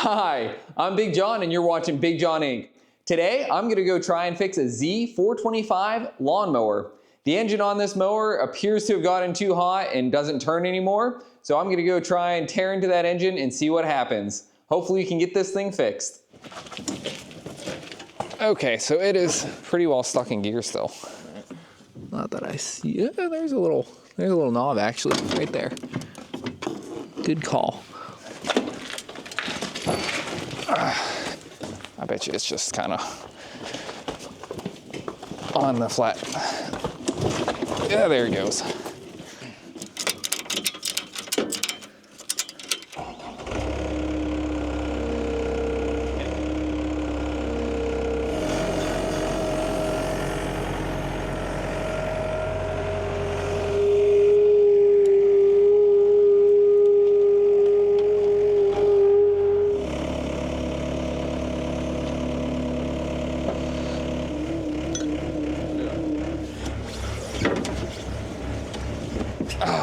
Hi, I'm Big John and you're watching Big John Inc. Today, I'm gonna go try and fix a Z425 lawnmower. The engine on this mower appears to have gotten too hot and doesn't turn anymore, so I'm gonna go try and tear into that engine and see what happens. Hopefully you can get this thing fixed. Okay, so it is pretty well stuck in gear still. Not that I see, yeah, there's a little knob actually, right there. Good call. I bet you it's just kind of on the flat. Yeah, there it goes.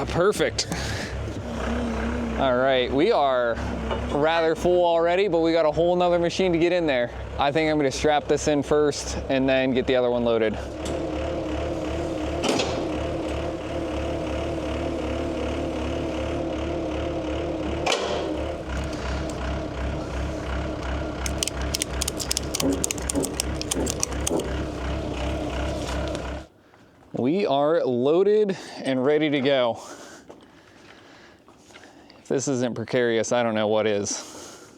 Perfect. All right, we are rather full already, but we got a whole nother machine to get in there. I think I'm gonna strap this in first and then get the other one loaded. We are loaded and ready to go. If this isn't precarious, I don't know what is.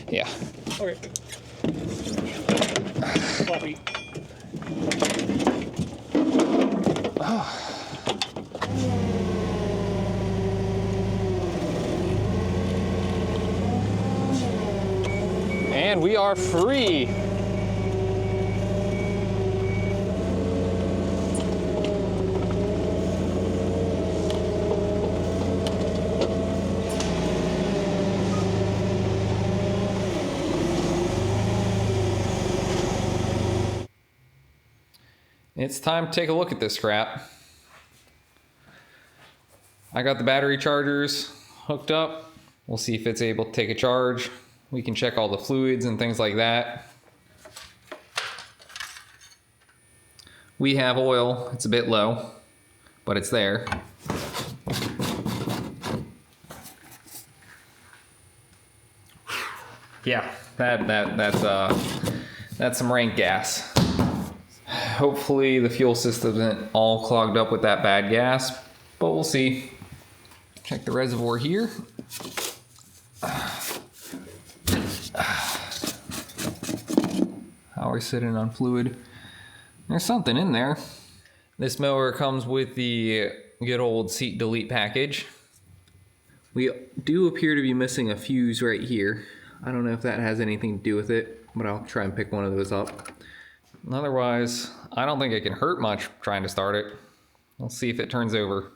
Yeah. Okay. Floppy. And we are free. It's time to take a look at this scrap. I got the battery chargers hooked up. We'll see if it's able to take a charge. We can check all the fluids and things like that. We have oil. It's a bit low, but it's there. Yeah, that's some rank gas. Hopefully the fuel system isn't all clogged up with that bad gas, but we'll see. Check the reservoir here. How we're sitting on fluid. There's something in there. This mower comes with the good old seat delete package. We do appear to be missing a fuse right here. I don't know if that has anything to do with it, but I'll try and pick one of those up. Otherwise, I don't think it can hurt much trying to start it. We'll see if it turns over.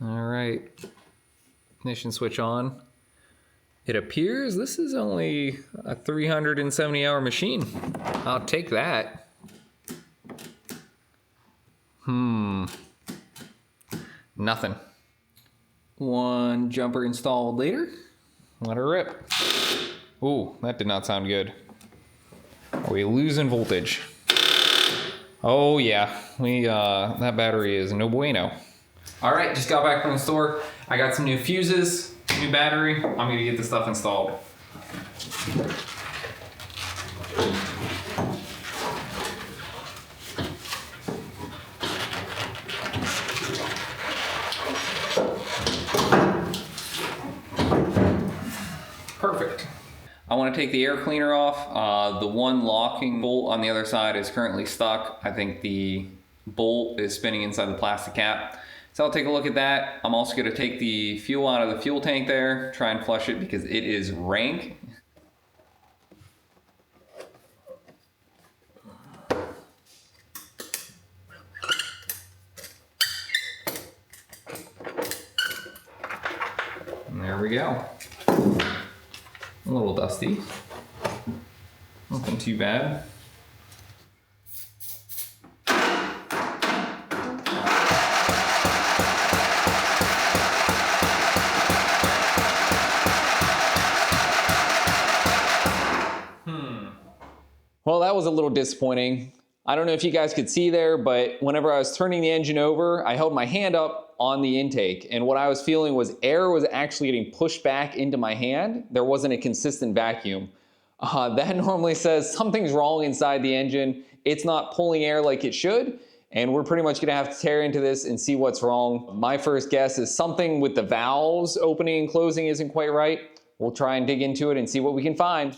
All right, ignition switch on. It appears this is only a 370-hour machine. I'll take that. Nothing. One jumper installed later. Let her rip. Ooh, that did not sound good. Are we losing voltage? Oh yeah, that battery is no bueno. All right, just got back from the store. I got some new fuses, new battery. I'm gonna get this stuff installed. Perfect. I want to take the air cleaner off. The one locking bolt on the other side is currently stuck. I think the bolt is spinning inside the plastic cap. So I'll take a look at that. I'm also going to take the fuel out of the fuel tank there, try and flush it because it is rank. And there we go. A little dusty. Nothing too bad. Well, that was a little disappointing. I don't know if you guys could see there, but whenever I was turning the engine over, I held my hand up on the intake, and what I was feeling was air was actually getting pushed back into my hand. There wasn't a consistent vacuum. That normally says something's wrong inside the engine. It's not pulling air like it should, and we're pretty much gonna have to tear into this and see what's wrong. My first guess is something with the valves opening and closing isn't quite right. We'll try and dig into it and see what we can find.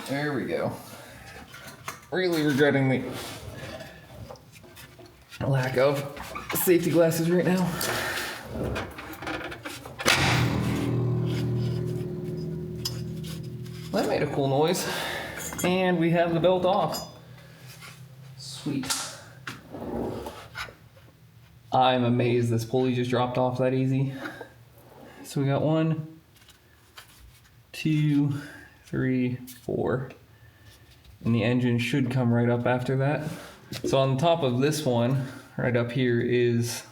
There we go. Really regretting the lack of safety glasses right now. That made a cool noise. And we have the belt off. Sweet. I'm amazed this pulley just dropped off that easy. So we got 1, 2, 3, 4. And the engine should come right up after that. So on the top of this one, right up here, is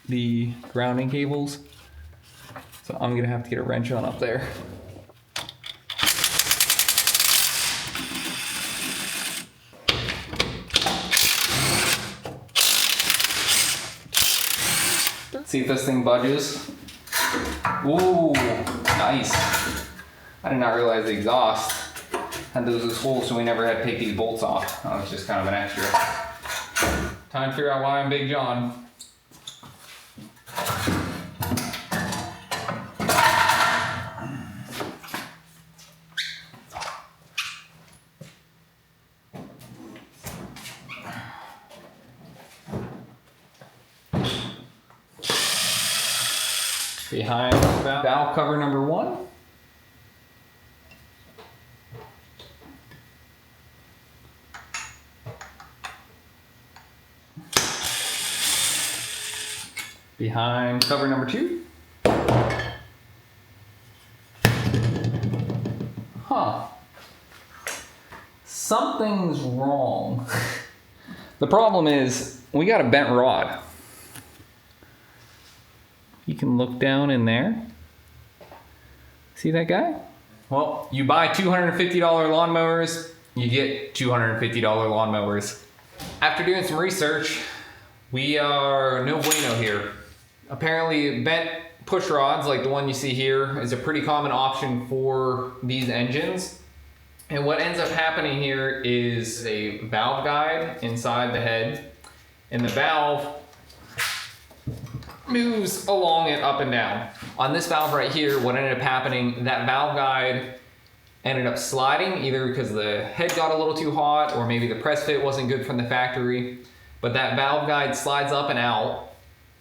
the grounding cables. So I'm gonna have to get a wrench on up there. See if this thing budges. Ooh, nice. I did not realize the exhaust had those holes, so we never had to take these bolts off. That was just kind of an extra. Time to figure out why I'm Big John. Behind valve cover number 1. Behind cover number 2. Huh. Something's wrong. The problem is we got a bent rod. You can look down in there. See that guy? Well, you buy $250 lawnmowers, you get $250 lawnmowers. After doing some research, we are no bueno here. Apparently, bent push rods, like the one you see here, is a pretty common option for these engines. And what ends up happening here is a valve guide inside the head, and the valve moves along it up and down. On this valve right here, what ended up happening, that valve guide ended up sliding, either because the head got a little too hot or maybe the press fit wasn't good from the factory. But that valve guide slides up and out.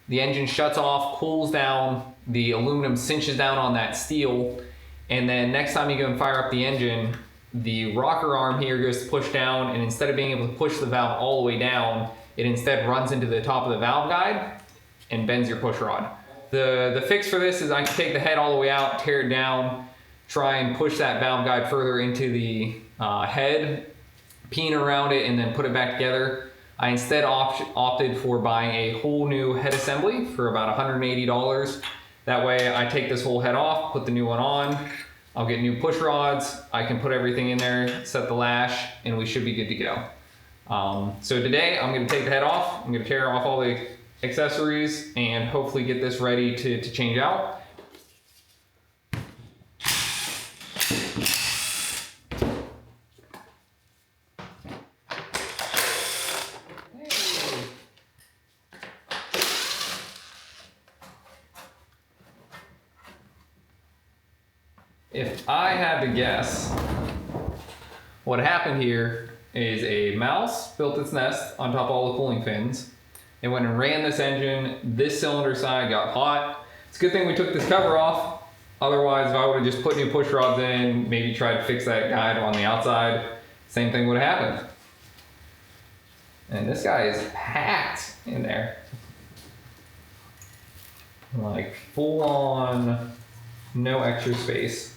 The engine shuts off, cools down, the aluminum cinches down on that steel, and then next time you go and fire up the engine, the rocker arm here goes to push down, and instead of being able to push the valve all the way down, it instead runs into the top of the valve guide and bends your push rod. The fix for this is I can take the head all the way out, tear it down, try and push that valve guide further into the head, peen around it, and then put it back together. I instead opted for buying a whole new head assembly for about $180. That way I take this whole head off, put the new one on, I'll get new push rods, I can put everything in there, set the lash, and we should be good to go. So today I'm gonna take the head off, I'm gonna tear off all the accessories and hopefully get this ready to change out. If I had to guess, what happened here is a mouse built its nest on top of all the cooling fins. It went and ran this engine. This cylinder side got hot. It's a good thing we took this cover off. Otherwise, if I would have just put new push rods in, maybe tried to fix that guide on the outside, same thing would have happened. And this guy is packed in there. Like full on, no extra space.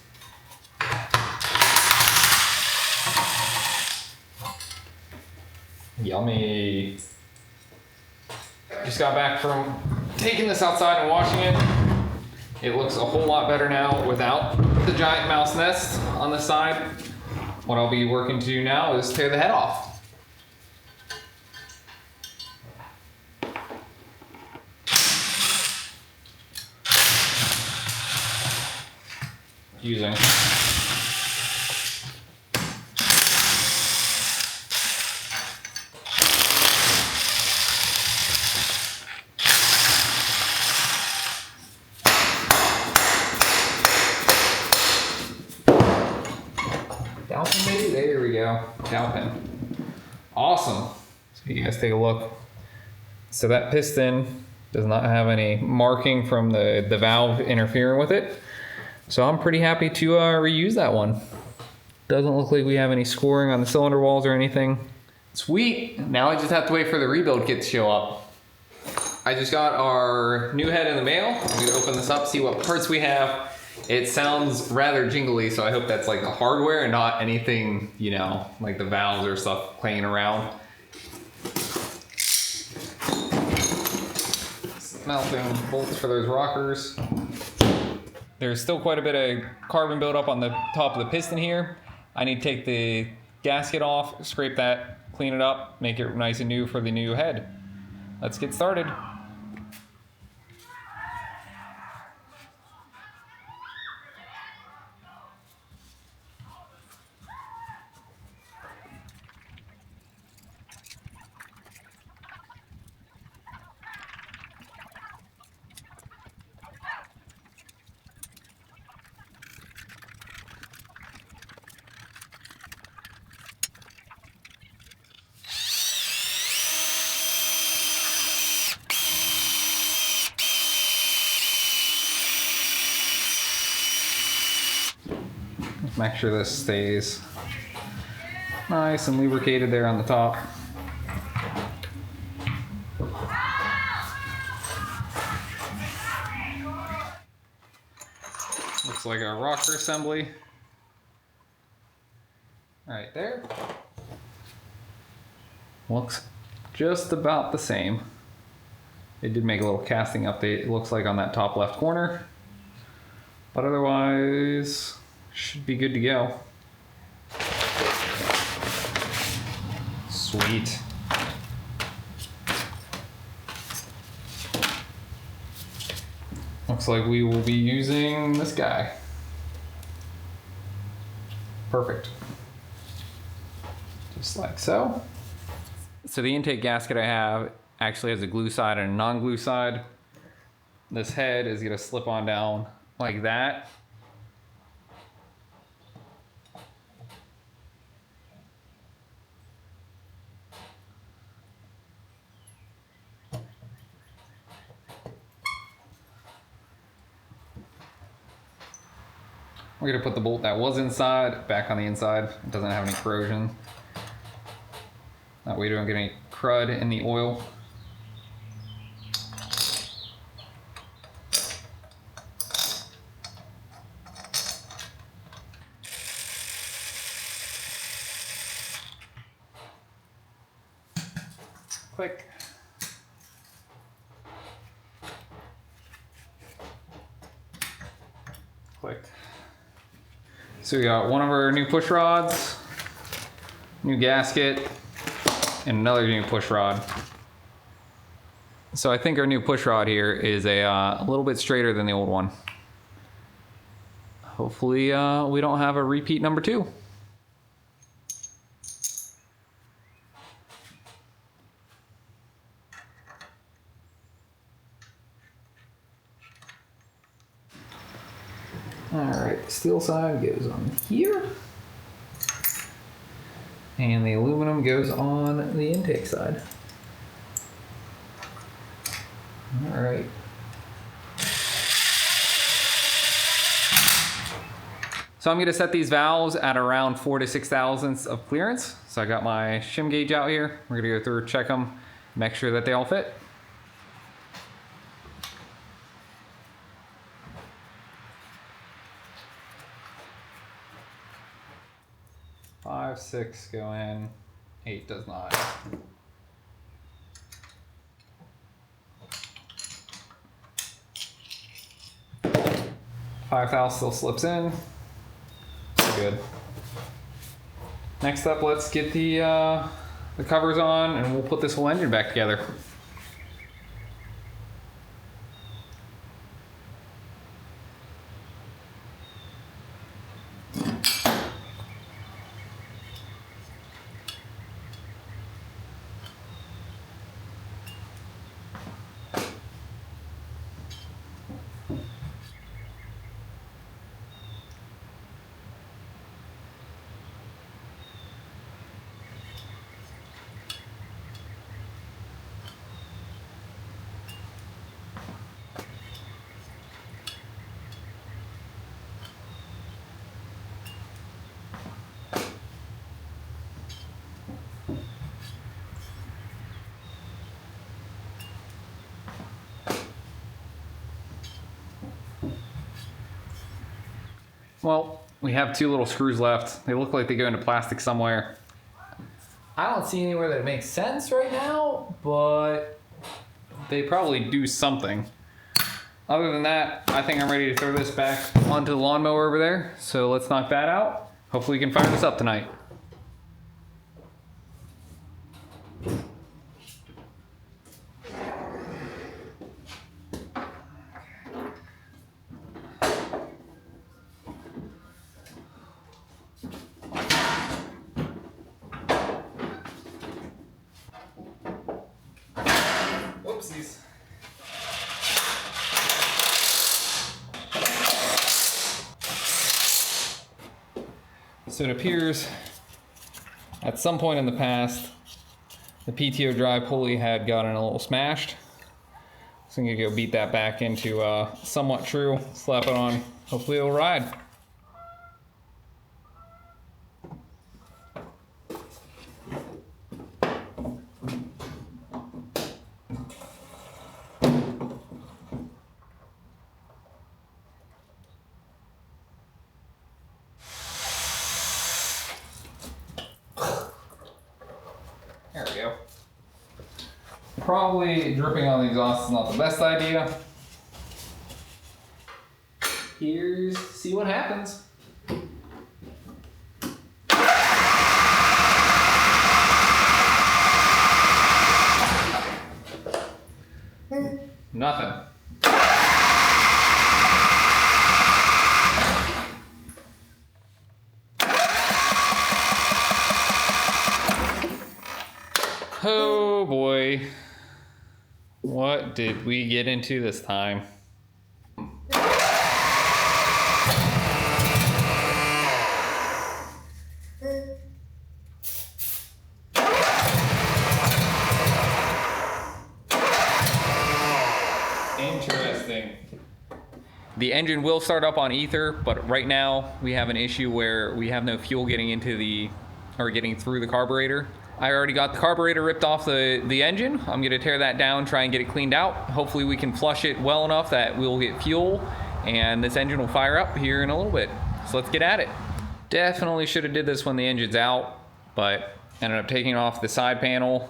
Yummy. Just got back from taking this outside and washing it. It looks a whole lot better now without the giant mouse nest on the side. What I'll be working to do now is tear the head off. Using Dowpin, maybe? There we go. Dowpin. Awesome. So you guys take a look. So that piston does not have any marking from the valve interfering with it. So I'm pretty happy to reuse that one. Doesn't look like we have any scoring on the cylinder walls or anything. Sweet. Now I just have to wait for the rebuild kit to show up. I just got our new head in the mail. I'm gonna open this up, see what parts we have. It sounds rather jingly, so I hope that's like the hardware and not anything, you know, like the valves or stuff playing around. Mounting bolts for those rockers. There's still quite a bit of carbon buildup on the top of the piston here. I need to take the gasket off, scrape that, clean it up, make it nice and new for the new head. Let's get started. Make sure this stays nice and lubricated there on the top. Looks like a rocker assembly right there. Looks just about the same. It did make a little casting update, it looks like, on that top left corner, but otherwise should be good to go. Sweet. Looks like we will be using this guy. Perfect. Just like so. So the intake gasket I have actually has a glue side and a non-glue side. This head is gonna slip on down like that. We're gonna put the bolt that was inside back on the inside. It doesn't have any corrosion. That way we don't get any crud in the oil. Click. Click. So we got one of our new push rods, new gasket, and another new push rod. So I think our new push rod here is a little bit straighter than the old one. Hopefully we don't have a repeat number 2. Alright, the steel side goes on here. And the aluminum goes on the intake side. Alright. So I'm going to set these valves at around 4 to 6 thousandths of clearance. So I got my shim gauge out here. We're going to go through, check them, make sure that they all fit. 5, 6 go in, 8 does not. 5 thou still slips in. Good. Next up, let's get the covers on, and we'll put this whole engine back together. Well, we have 2 little screws left. They look like they go into plastic somewhere. I don't see anywhere that makes sense right now, but they probably do something. Other than that, I think I'm ready to throw this back onto the lawnmower over there. So let's knock that out. Hopefully we can fire this up tonight. Whoopsies. So it appears at some point in the past, the PTO drive pulley had gotten a little smashed. So I'm gonna go beat that back into somewhat true, slap it on, hopefully it'll ride. There we go. Probably dripping on the exhaust is not the best idea. Here's to see what happens. Nothing. Oh boy, what did we get into this time? Interesting. The engine will start up on ether, but right now we have an issue where we have no fuel getting into getting through the carburetor. I already got the carburetor ripped off the engine. I'm gonna tear that down, try and get it cleaned out. Hopefully we can flush it well enough that we'll get fuel and this engine will fire up here in a little bit. So let's get at it. Definitely should have did this when the engine's out, but ended up taking off the side panel,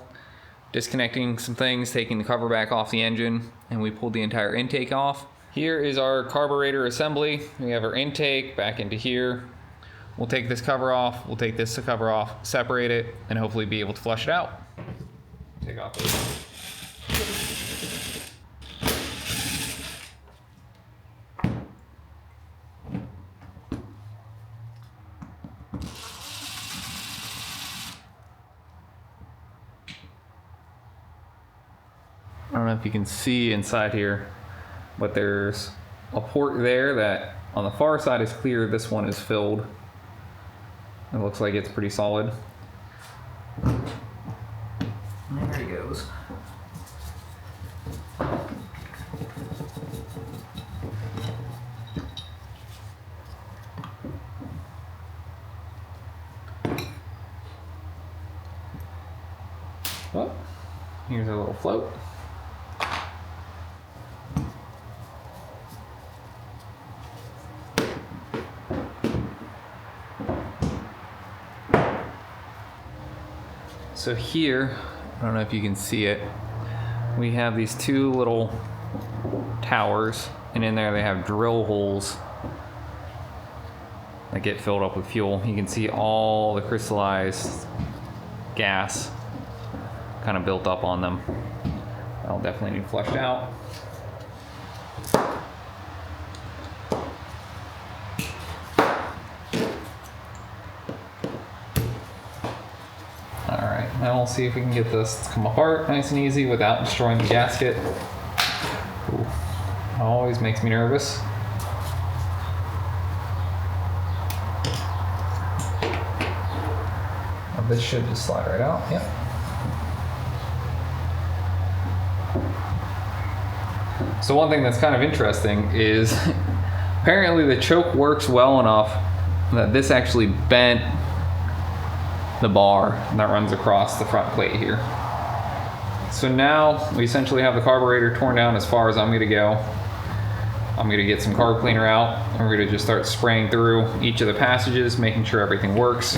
disconnecting some things, taking the cover back off the engine, and we pulled the entire intake off. Here is our carburetor assembly. We have our intake back into here. We'll take this cover off, we'll take this cover off, separate it, and hopefully be able to flush it out. Take off this. I don't know if you can see inside here, but there's a port there that on the far side is clear. This one is filled. It looks like it's pretty solid. And there he goes. Oh, here's a little float. So here, I don't know if you can see it, we have these two little towers, and in there they have drill holes that get filled up with fuel. You can see all the crystallized gas kind of built up on them. That'll definitely need flushed out. Alright, now we'll see if we can get this to come apart nice and easy without destroying the gasket. Ooh, always makes me nervous. Well, this should just slide right out, yep. So one thing that's kind of interesting is apparently the choke works well enough that this actually bent the bar that runs across the front plate here. So now we essentially have the carburetor torn down as far as I'm going to go. I'm going to get some carb cleaner out and we're going to just start spraying through each of the passages, making sure everything works.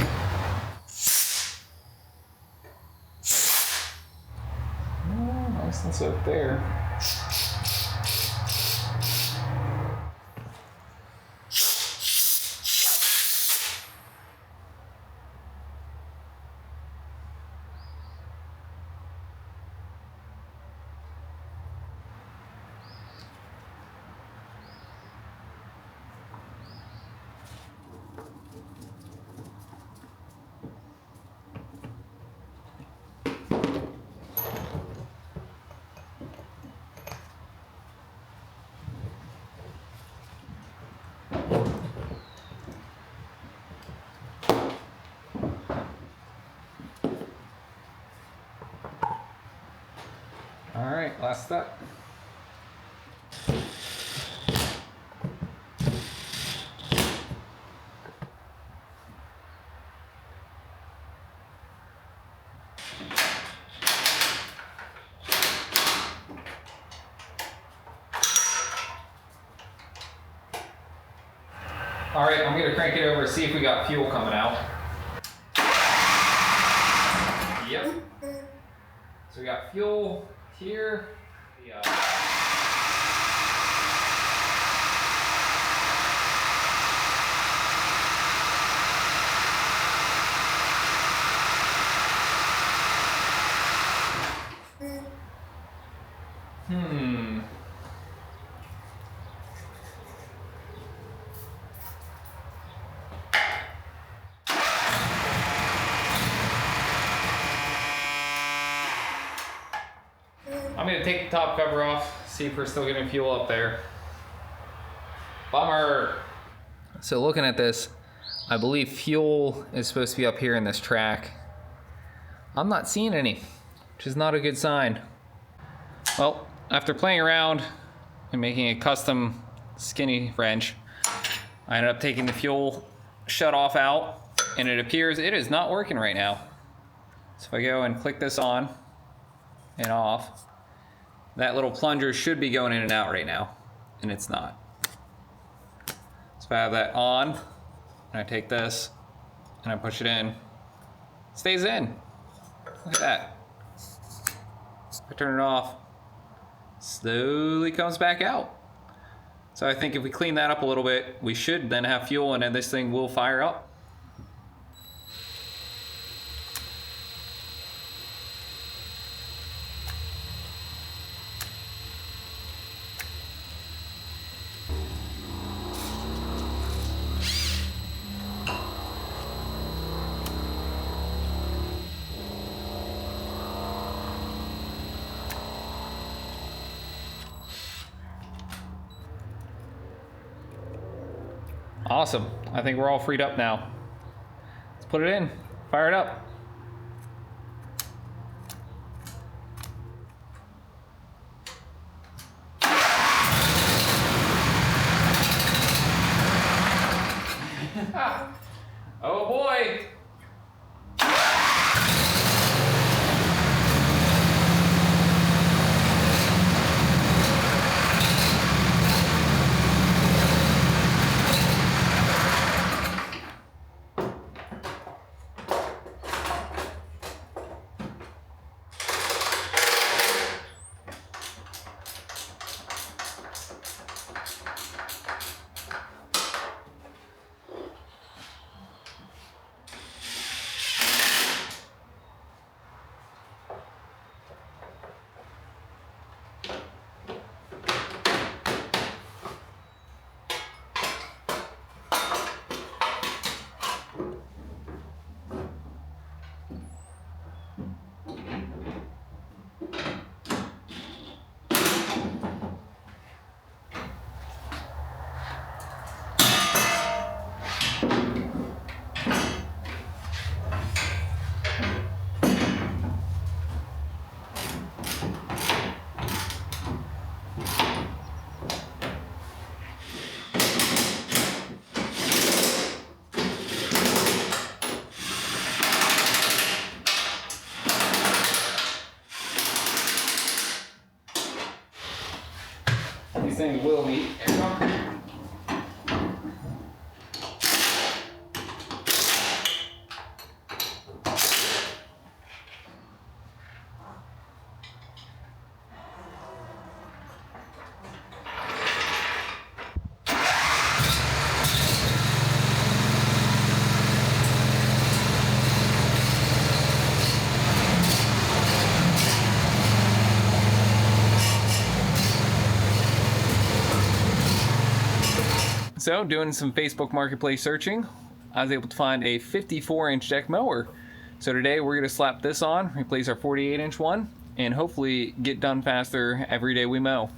Oh, nice up there. All right, last step. All right, I'm gonna crank it over, see if we got fuel coming out. Yep. So we got fuel here. I'm gonna take the top cover off, see if we're still getting fuel up there. Bummer. So looking at this, I believe fuel is supposed to be up here in this track. I'm not seeing any, which is not a good sign. Well, after playing around and making a custom skinny wrench, I ended up taking the fuel shutoff out, and it appears it is not working right now. So if I go and click this on and off, that little plunger should be going in and out right now, and it's not. So if I have that on, and I take this, and I push it in, it stays in. Look at that. If I turn it off, it slowly comes back out. So I think if we clean that up a little bit, we should then have fuel, and then this thing will fire up. Awesome. I think we're all freed up now. Let's put it in. Fire it up. Oh boy! These things will need air pump. So, doing some Facebook Marketplace searching, I was able to find a 54-inch deck mower. So today we're going to slap this on, replace our 48-inch one, and hopefully get done faster every day we mow.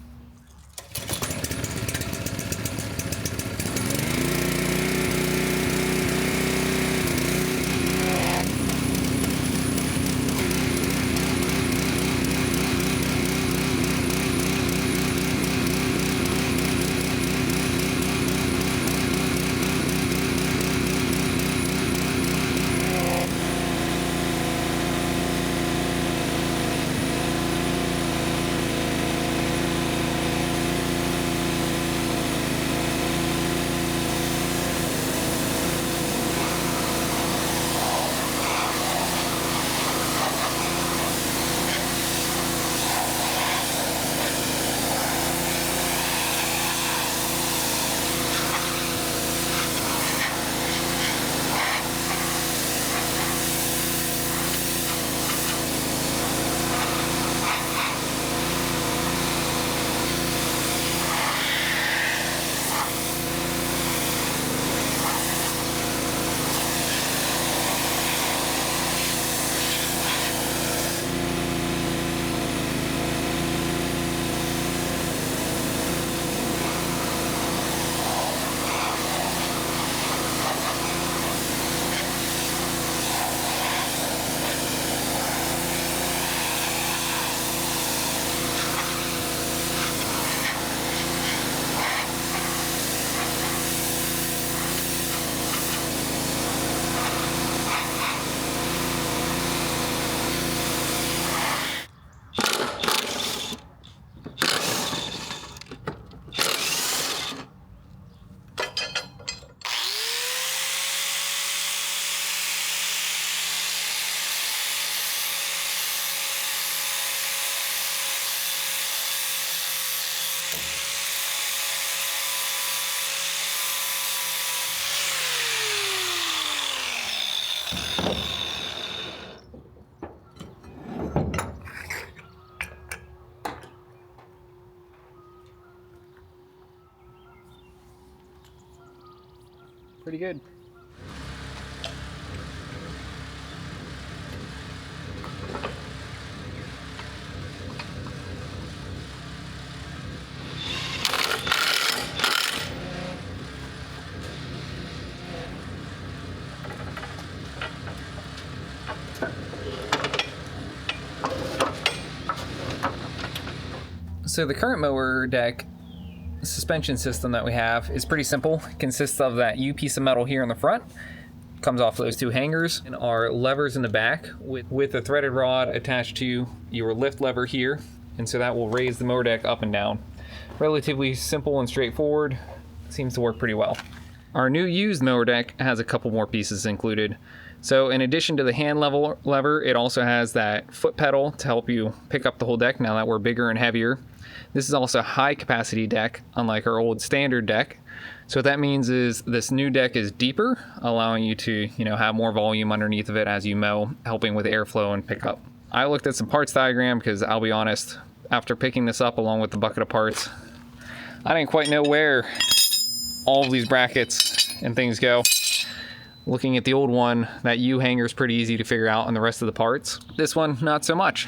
Pretty good. So the current mower deck suspension system that we have is pretty simple. It consists of that U piece of metal here in the front, comes off those two hangers, and our levers in the back with a threaded rod attached to your lift lever here, and so that will raise the mower deck up and down. Relatively simple and straightforward. Seems to work pretty well. Our new used mower deck has a couple more pieces included. So in addition to the hand lever, it also has that foot pedal to help you pick up the whole deck now that we're bigger and heavier. This is also a high capacity deck, unlike our old standard deck. So what that means is this new deck is deeper, allowing you to, have more volume underneath of it as you mow, helping with airflow and pickup. I looked at some parts diagram because I'll be honest, after picking this up along with the bucket of parts, I didn't quite know where all of these brackets and things go. Looking at the old one, that U hanger is pretty easy to figure out on the rest of the parts. This one, not so much.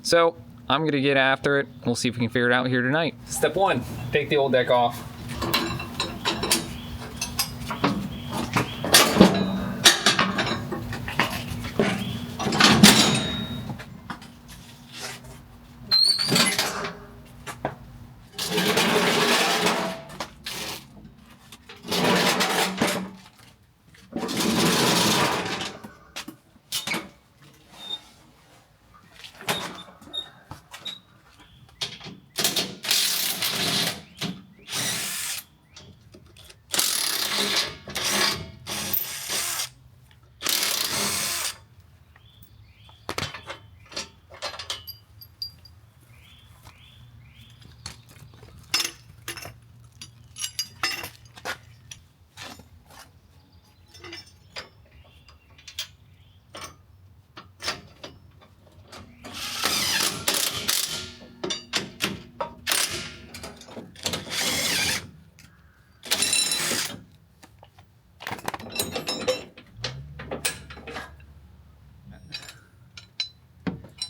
So I'm gonna get after it. We'll see if we can figure it out here tonight. Step one, take the old deck off.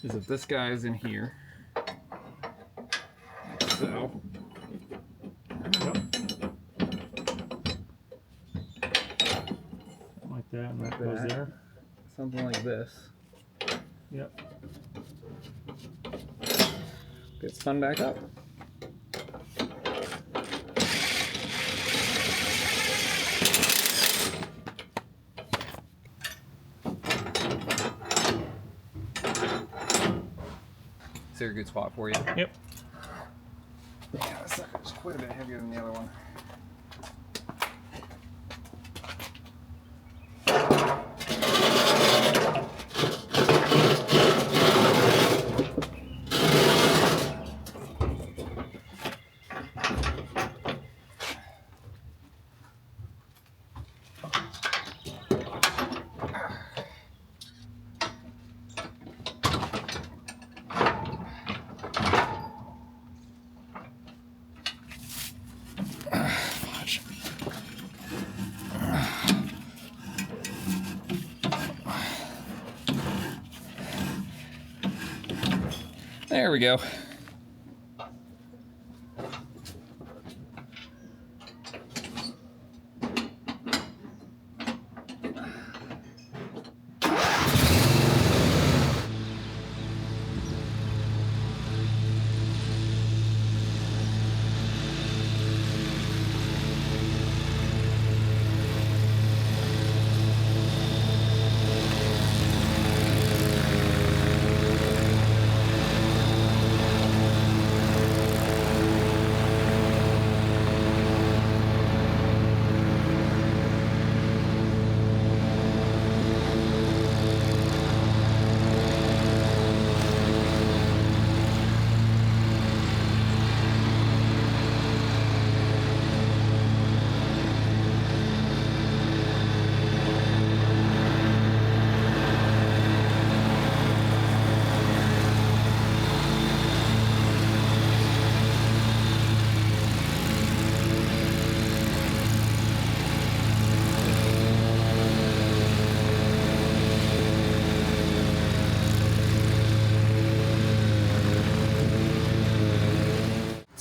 Is if this guy is in here. So. Like that, and that goes there. Something like this. Yep. Get spun back up. Is there a good spot for you? Yep. Yeah, this sucker's quite a bit heavier than the other one. There we go.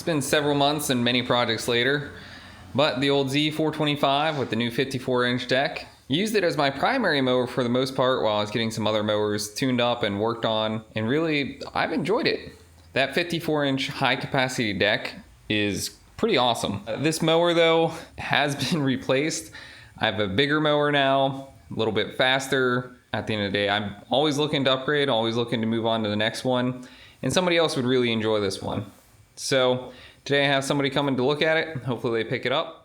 It's been several months and many projects later, but the old Z425 with the new 54-inch deck, used it as my primary mower for the most part while I was getting some other mowers tuned up and worked on, and really, I've enjoyed it. That 54-inch high capacity deck is pretty awesome. This mower though has been replaced. I have a bigger mower now, a little bit faster. At the end of the day, I'm always looking to upgrade, always looking to move on to the next one, and somebody else would really enjoy this one. So today I have somebody coming to look at it. Hopefully they pick it up.